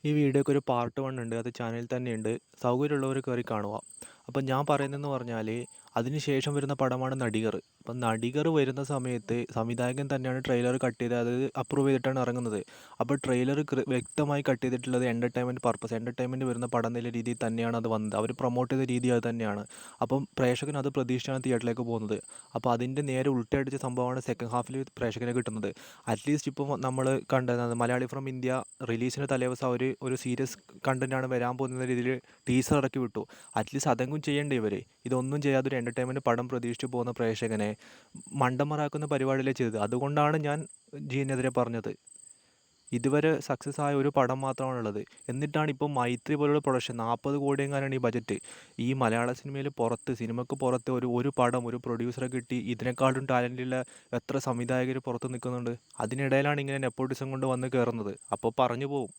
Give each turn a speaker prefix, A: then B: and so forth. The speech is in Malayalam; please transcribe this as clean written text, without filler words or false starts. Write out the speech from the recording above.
A: ഈ വീഡിയോക്ക് ഒരു പാർട്ട് 1 ഉണ്ട്. അത് ചാനലിൽ തന്നെയുണ്ട്. സൗകര്യമുള്ളവർ കയറി കാണുക. അപ്പം ഞാൻ പറയുന്നതെന്ന് പറഞ്ഞാൽ അതിന് ശേഷം വരുന്ന പടമാണ് നടിഗർ. അപ്പം നടിഗർ വരുന്ന സമയത്ത് സംവിധായകൻ തന്നെയാണ് ട്രെയിലർ കട്ട് ചെയ്ത് അത് അപ്രൂവ് ചെയ്തിട്ടാണ് ഇറങ്ങുന്നത്. അപ്പോൾ ട്രെയിലർ വ്യക്തമായി കട്ട് ചെയ്തിട്ടുള്ളത് എൻ്റർടൈൻമെൻറ്റ് പർപ്പസ്, എൻ്റർടൈൻമെൻറ്റ് വരുന്ന പടം എന്നുള്ള രീതിയിൽ തന്നെയാണ് അത് വന്നത്. അവർ പ്രൊമോട്ട് ചെയ്ത രീതി അത് തന്നെയാണ്. അപ്പം പ്രേക്ഷകൻ അത് പ്രതീക്ഷിച്ചാണ് തിയേറ്ററിലേക്ക് പോകുന്നത്. അപ്പോൾ അതിൻ്റെ നേരെ ഉൾട്ടടിച്ച സംഭവമാണ് സെക്കൻഡ് ഹാഫിൽ പ്രേക്ഷകന് കിട്ടുന്നത്. അറ്റ്ലീസ്റ്റ് ഇപ്പോൾ നമ്മൾ കണ്ടത് മലയാളി ഫ്രം ഇന്ത്യ റിലീസിന് തലേദിവസം അവർ ഒരു സീരിയസ് കണ്ടൻറ്റാണ് വരാൻ പോകുന്ന രീതിയിൽ ടീസർ ഇറക്കി വിട്ടു. അറ്റ്ലീസ്റ്റ് അതെങ്കിലും ചെയ്യേണ്ടേ ഇവർ. ഇതൊന്നും ചെയ്യാതെ ഒരു എൻ്റർടൈൻമെൻറ്റ് പടം പ്രതീക്ഷിച്ച് പോകുന്ന പ്രേക്ഷകനെ മണ്ടന്മാരാക്കുന്ന പരിപാടിയിലേ ചെയ്തത്. അതുകൊണ്ടാണ് ഞാൻ ജീനെതിരെ പറഞ്ഞത്. ഇതുവരെ സക്സസ് ആയ ഒരു പടം മാത്രമാണുള്ളത്. എന്നിട്ടാണ് ഇപ്പോൾ മൈത്രി പോലുള്ള പ്രൊഡക്ഷൻ 40 കോടി എങ്ങാനാണ് ഈ ബജറ്റ്. ഈ മലയാള സിനിമയിൽ പുറത്ത് സിനിമയ്ക്ക് പുറത്ത് ഒരു പടം ഒരു പ്രൊഡ്യൂസറെ കിട്ടി ഇതിനേക്കാളും ടാലൻ്റുള്ള എത്ര സംവിധായകർ പുറത്ത് നിൽക്കുന്നുണ്ട്. അതിനിടയിലാണ് ഇങ്ങനെ നെപ്പോട്ടിസം കൊണ്ട് വന്ന് കയറുന്നത്. അപ്പോൾ പറഞ്ഞു പോവും.